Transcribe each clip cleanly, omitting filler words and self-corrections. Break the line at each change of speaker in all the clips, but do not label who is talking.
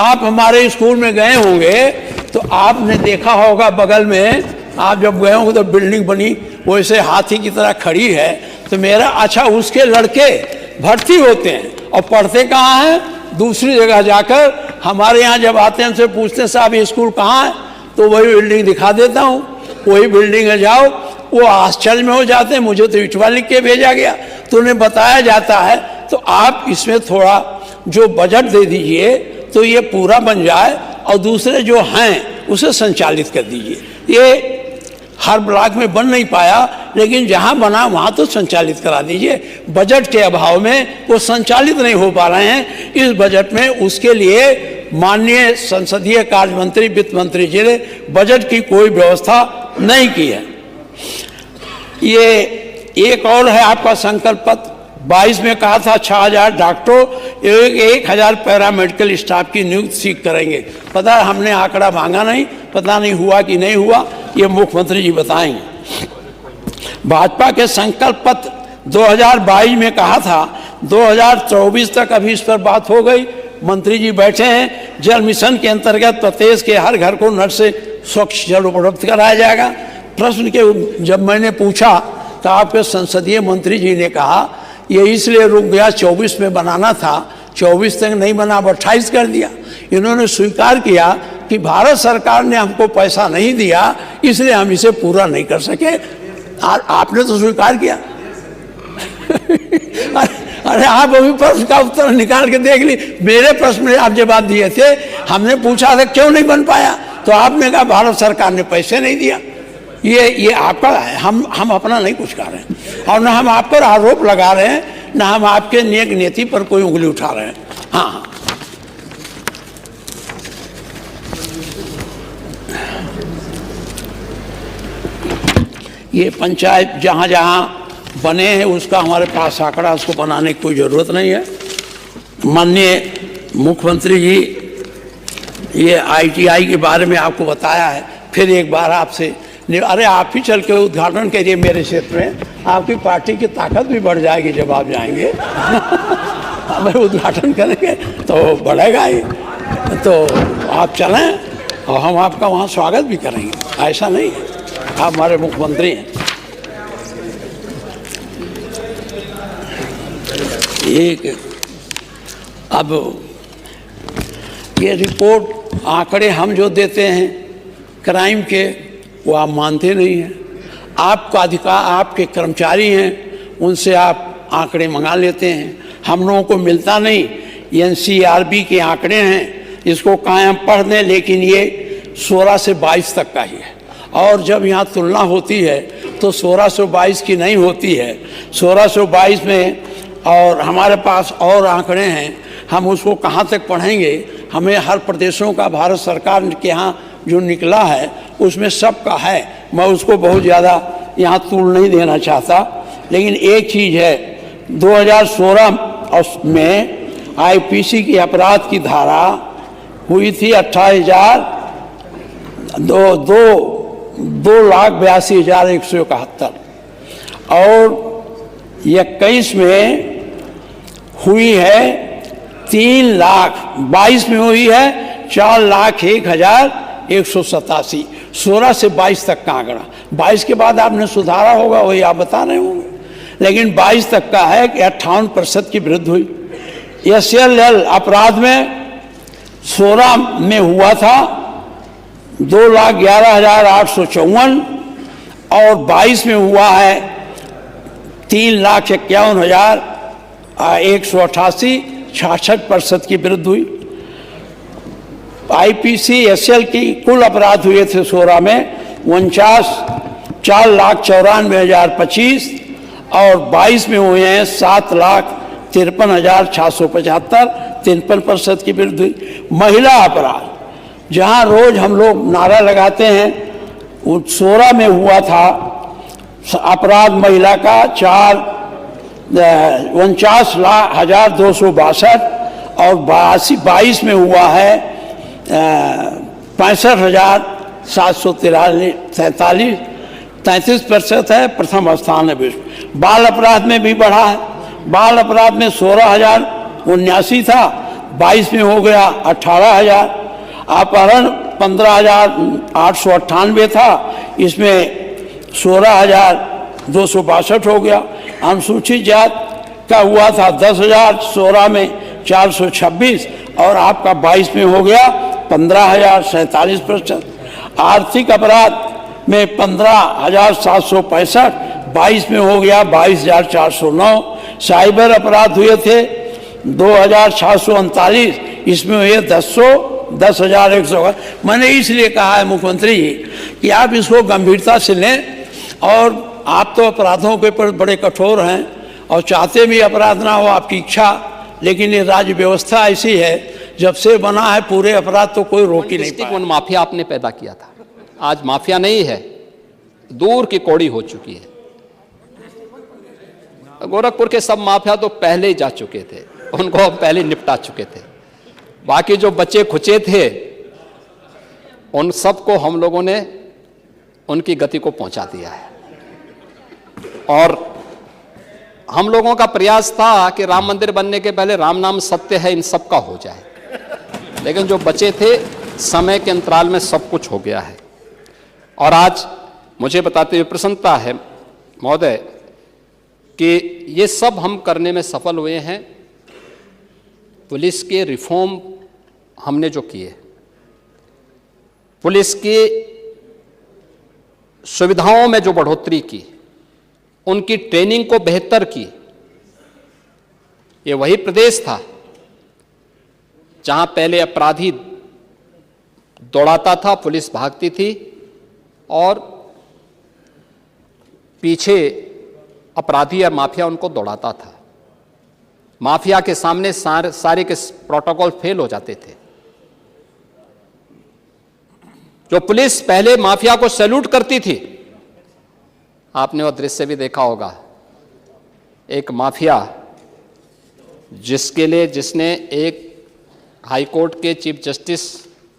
आप हमारे स्कूल में गए होंगे तो आपने देखा होगा बगल में, आप जब गए होंगे तो बिल्डिंग बनी वैसे हाथी की तरह खड़ी है। तो मेरा अच्छा उसके लड़के भर्ती होते हैं और पढ़ते कहाँ हैं? दूसरी जगह जाकर। हमारे यहाँ जब आते हैं हमसे पूछते हैं साहब ये स्कूल कहाँ है, तो वही बिल्डिंग दिखा देता हूँ, वही बिल्डिंग है जाओ। वो आश्चर्य में हो जाते हैं, मुझे तो इटवा लिख के भेजा गया, तो उन्हें बताया जाता है। तो आप इसमें थोड़ा जो बजट दे दीजिए तो ये पूरा बन जाए, और दूसरे जो हैं उसे संचालित कर दीजिए। ये हर ब्लॉक में बन नहीं पाया, लेकिन जहां बना वहां तो संचालित करा दीजिए। बजट के अभाव में वो संचालित नहीं हो पा रहे हैं। इस बजट में उसके लिए माननीय संसदीय कार्य मंत्री, वित्त मंत्री जी ने बजट की कोई व्यवस्था नहीं की है। ये एक और है आपका संकल्प पत्र, 22 में कहा था 6000 डॉक्टरों, 1000 पैरामेडिकल स्टाफ की नियुक्ति करेंगे। पता है हमने आंकड़ा मांगा नहीं, पता नहीं हुआ कि नहीं हुआ, ये मुख्यमंत्री जी बताएंगे। भाजपा के संकल्प पत्र 2022 में कहा था 2024 तक, अभी इस पर बात हो गई, मंत्री जी बैठे हैं। जल मिशन के अंतर्गत प्रदेश के हर घर को नल से स्वच्छ जल उपलब्ध कराया जाएगा। प्रश्न के जब मैंने पूछा तो आपके संसदीय मंत्री जी ने कहा ये इसलिए रुक गया, 24 में बनाना था, 24 तक नहीं बना, अब 28 कर दिया। इन्होंने स्वीकार किया कि भारत सरकार ने हमको पैसा नहीं दिया, इसलिए हम इसे पूरा नहीं कर सके। आपने तो स्वीकार किया। अरे आप अभी प्रश्न का उत्तर निकाल के देख ली। मेरे प्रश्न में आप जवाब दिए थे, हमने पूछा था क्यों नहीं बन पाया, तो आपने कहा भारत सरकार ने पैसे नहीं दिया। ये आपका है, हम अपना नहीं कुछ कर रहे हैं, और न हम आप पर आरोप लगा रहे हैं, न हम आपके नेक नीति पर कोई उंगली उठा रहे हैं। हाँ, ये पंचायत जहाँ जहाँ बने हैं उसका हमारे पास आंकड़ा, उसको बनाने की कोई ज़रूरत नहीं है। माननीय मुख्यमंत्री जी ये ITI के बारे में आपको बताया है, फिर एक बार आपसे, अरे आप ही चल के उद्घाटन करिए मेरे क्षेत्र में, आपकी पार्टी की ताकत भी बढ़ जाएगी जब आप जाएंगे। हमें उद्घाटन करेंगे तो बढ़ेगा ही, तो आप चलें और हम आपका वहाँ स्वागत भी करेंगे, ऐसा नहीं है, आप हमारे मुख्यमंत्री हैं। एक अब ये रिपोर्ट आंकड़े हम जो देते हैं क्राइम के, वो आप मानते नहीं हैं। आपका अधिकार, आपके कर्मचारी हैं, उनसे आप आंकड़े मंगा लेते हैं, हम लोगों को मिलता नहीं। NCRB के आंकड़े हैं, इसको कायम पढ़ दें, लेकिन ये 16 से 22 तक का ही है। और जब यहाँ तुलना होती है तो 16 से 22 की नहीं होती है, 16 से 22 में, और हमारे पास और आंकड़े हैं, हम उसको कहाँ तक पढ़ेंगे। हमें हर प्रदेशों का भारत सरकार के यहाँ जो निकला है उसमें सबका है, मैं उसको बहुत ज़्यादा यहाँ तूल नहीं देना चाहता। लेकिन एक चीज़ है, 2016 में IPC की अपराध की धारा हुई थी 2,82,171, और 21 में हुई है 3 लाख, 22 में हुई है 4,01,187। 16 से 22 तक का आंकड़ा, 22 के बाद आपने सुधारा होगा, वही आप बता रहे होंगे, लेकिन 22 तक का है कि 58% की वृद्धि हुई। SLL अपराध में 16 में हुआ था 2,11,854, और 22 में हुआ है 3,51,188, 66% की वृद्धि हुई। IPC SL की कुल अपराध हुए थे 16 में 4,94,025, और 22 में हुए हैं 7,53,675, 53% की वृद्धि हुई। महिला अपराध, जहां रोज हम लोग नारा लगाते हैं, 16 में हुआ था अपराध महिला का 49,262, और 22 में हुआ है 65,743, 33% है, प्रथम स्थान है विश्व। बाल अपराध में भी बढ़ा है, बाल अपराध में 16,079 था, 22 में हो गया 18,000। अपहरण 15,898 था, इसमें 16,262 हो गया। अनुसूचित जात का हुआ था 10,000, 16 में 426 और आपका 22 में हो गया 15,047%। आर्थिक अपराध में 15,765, 22 में हो गया 22,409। साइबर अपराध हुए थे 2,639, इसमें हुए 10,100। मैंने इसलिए कहा है मुख्यमंत्री जी कि आप इसको गंभीरता से लें, और आप तो अपराधों के पर बड़े कठोर हैं और चाहते भी अपराध ना हो, आपकी इच्छा, लेकिन ये राज्य व्यवस्था ऐसी है, जब से बना है पूरे अपराध तो कोई रोक ही नहीं पाया।
वन माफिया आपने पैदा किया था, आज माफिया नहीं है, दूर की कौड़ी हो चुकी है। गोरखपुर के सब माफिया तो पहले ही जा चुके थे, उनको हम पहले निपटा चुके थे। बाकी जो बच्चे खुचे थे उन सबको हम लोगों ने उनकी गति को पहुंचा दिया है। और हम लोगों का प्रयास था कि राम मंदिर बनने के पहले राम नाम सत्य है इन सब का हो जाए, लेकिन जो बचे थे समय के अंतराल में सब कुछ हो गया है। और आज मुझे बताते हुए प्रसन्नता है महोदय कि ये सब हम करने में सफल हुए हैं। पुलिस के रिफॉर्म हमने जो किए, पुलिस की सुविधाओं में जो बढ़ोतरी की, उनकी ट्रेनिंग को बेहतर की, ये वही प्रदेश था जहां पहले अपराधी दौड़ाता था, पुलिस भागती थी और पीछे अपराधी या माफिया उनको दौड़ाता था। माफिया के सामने सारे के प्रोटोकॉल फेल हो जाते थे। जो पुलिस पहले माफिया को सैल्यूट करती थी, आपने वो दृश्य भी देखा होगा, एक माफिया जिसने एक हाईकोर्ट के चीफ जस्टिस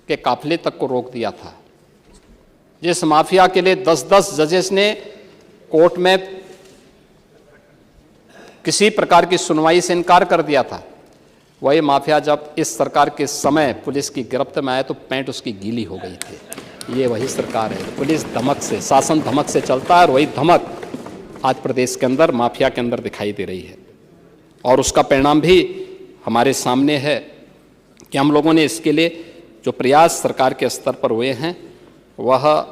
के काफिले तक को रोक दिया था, जिस माफिया के लिए 10-10 जजेस ने कोर्ट में किसी प्रकार की सुनवाई से इनकार कर दिया था, वही माफिया जब इस सरकार के समय पुलिस की गिरफ्त में आया तो पैंट उसकी गीली हो गई थी। ये वही सरकार है, पुलिस धमक से, शासन धमक से चलता है और वही धमक आज प्रदेश के अंदर माफिया के अंदर दिखाई दे रही है। और उसका परिणाम भी हमारे सामने है कि हम लोगों ने इसके लिए जो प्रयास सरकार के स्तर पर हुए हैं वह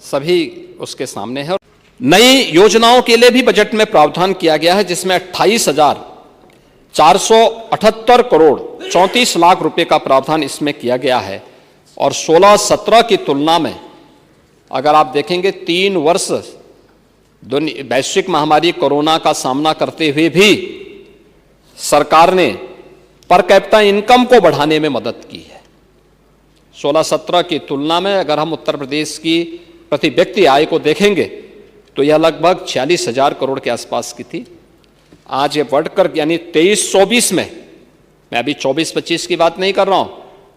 सभी उसके सामने है। नई योजनाओं के लिए भी बजट में प्रावधान किया गया है, जिसमें 28,478 करोड़ 34 लाख रुपए का प्रावधान इसमें किया गया है। और 16-17 की तुलना में अगर आप देखेंगे 3 वर्ष वैश्विक महामारी कोरोना का सामना करते हुए भी सरकार ने पर कैपिटा इनकम को बढ़ाने में मदद की है। 16-17 की तुलना में अगर हम उत्तर प्रदेश की प्रति व्यक्ति आय को देखेंगे तो यह लगभग 46,000 करोड़ के आसपास की थी। आज ये बढ़कर यानी 23-24 में, मैं अभी 24-25 की बात नहीं कर रहा हूं,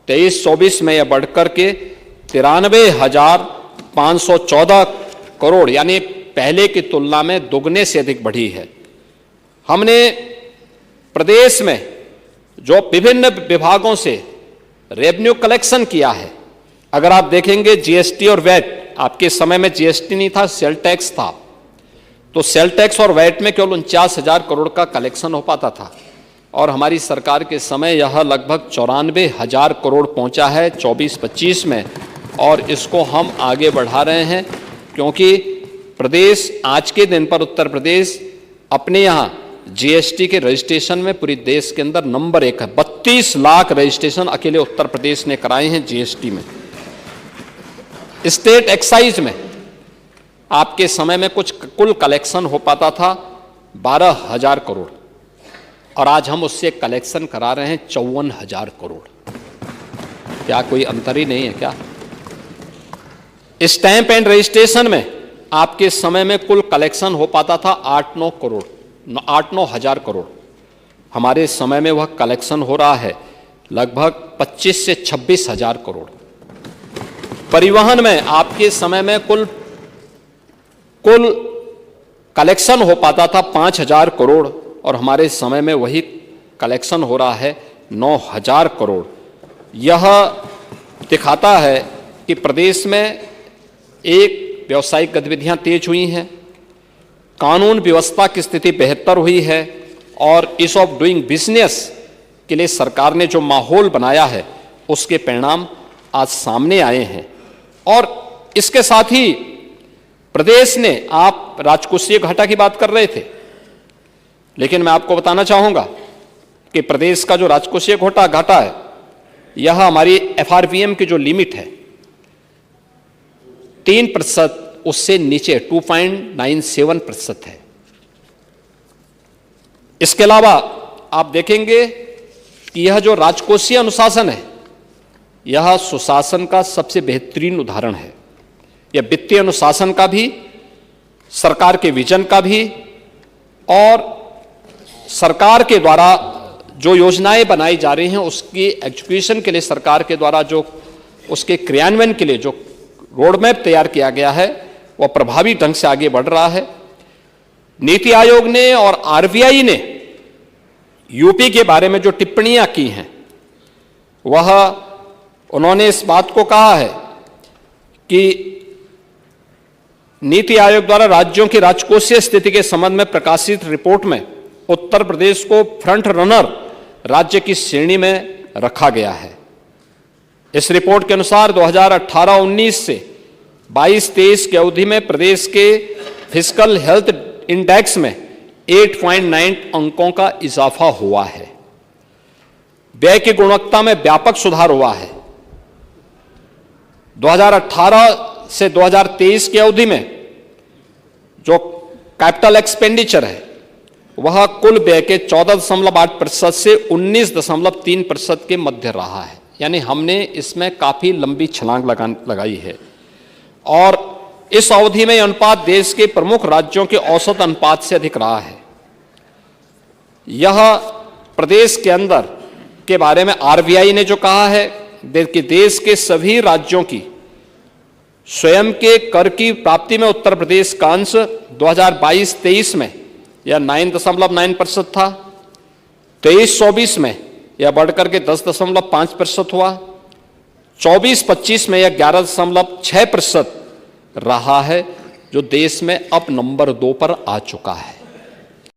23-24 में यह बढ़कर के 93,514 करोड़ यानी पहले की तुलना में दोगुने से अधिक बढ़ी है। हमने प्रदेश में जो विभिन्न विभागों से रेवेन्यू कलेक्शन किया है, अगर आप देखेंगे जीएसटी और वैट, आपके समय में जीएसटी नहीं था, सेल टैक्स था, तो सेल टैक्स और वैट में केवल 49,000 करोड़ का कलेक्शन हो पाता था और हमारी सरकार के समय यह लगभग 94,000 करोड़ पहुंचा है 24-25 में। और इसको हम आगे बढ़ा रहे हैं क्योंकि प्रदेश आज के दिन पर उत्तर प्रदेश अपने यहाँ जीएसटी के रजिस्ट्रेशन में पूरी देश के अंदर नंबर 1 है। 32 लाख रजिस्ट्रेशन अकेले उत्तर प्रदेश ने कराए हैं जीएसटी में। स्टेट एक्साइज में आपके समय में कुल कलेक्शन हो पाता था 12,000 करोड़ और आज हम उससे कलेक्शन करा रहे हैं 54,000 करोड़। क्या कोई अंतर ही नहीं है क्या? स्टैंप एंड रजिस्ट्रेशन में आपके समय में कुल कलेक्शन हो पाता था 8-9 हजार करोड़, हमारे समय में वह कलेक्शन हो रहा है लगभग 25 से 26,000 करोड़। परिवहन में आपके समय में कुल कलेक्शन हो पाता था 5,000 करोड़ और हमारे समय में वही कलेक्शन हो रहा है 9,000 करोड़। यह दिखाता है कि प्रदेश में एक व्यावसायिक गतिविधियां तेज हुई हैं, कानून व्यवस्था की स्थिति बेहतर हुई है और ईज ऑफ डूइंग बिजनेस के लिए सरकार ने जो माहौल बनाया है उसके परिणाम आज सामने आए हैं। और इसके साथ ही प्रदेश ने, आप राजकोषीय घाटा की बात कर रहे थे, लेकिन मैं आपको बताना चाहूंगा कि प्रदेश का जो राजकोषीय घाटा है यह हमारी एफआरबीएम की जो लिमिट है 3%, उससे नीचे 2.97% है। इसके अलावा आप देखेंगे कि यह जो राजकोषीय अनुशासन है यह सुशासन का सबसे बेहतरीन उदाहरण है। यह वित्तीय अनुशासन का भी, सरकार के विजन का भी, और सरकार के द्वारा जो योजनाएं बनाई जा रही हैं उसकी एग्जीक्यूशन के लिए सरकार के द्वारा जो उसके क्रियान्वयन के लिए जो रोडमैप तैयार किया गया है वह प्रभावी ढंग से आगे बढ़ रहा है। नीति आयोग ने और आरबीआई ने यूपी के बारे में जो टिप्पणियां की हैं वह, उन्होंने इस बात को कहा है कि नीति आयोग द्वारा राज्यों की राजकोषीय स्थिति के संबंध में प्रकाशित रिपोर्ट में उत्तर प्रदेश को फ्रंट रनर राज्य की श्रेणी में रखा गया है। इस रिपोर्ट के अनुसार 2018-19 से 22-23 की अवधि में प्रदेश के फिस्कल हेल्थ इंडेक्स में 8.9 अंकों का इजाफा हुआ है। व्यय की गुणवत्ता में व्यापक सुधार हुआ है। 2018 से 2023 की अवधि में जो कैपिटल एक्सपेंडिचर है वह कुल व्यय के 14.8% से 19.3% के मध्य रहा है। यानी हमने इसमें काफी लंबी छलांग लगाई है और इस अवधि में यह अनुपात देश के प्रमुख राज्यों के औसत अनुपात से अधिक रहा है। यह प्रदेश के अंदर के बारे में आरबीआई ने जो कहा है कि देश के सभी राज्यों की स्वयं के कर की प्राप्ति में उत्तर प्रदेश का अंश 2022-23 में यह 9.9% था, 23-24 में यह बढ़कर के 10.5% हुआ, 24-25 में यह 11.6% रहा है, जो देश में अब नंबर 2 पर आ चुका है।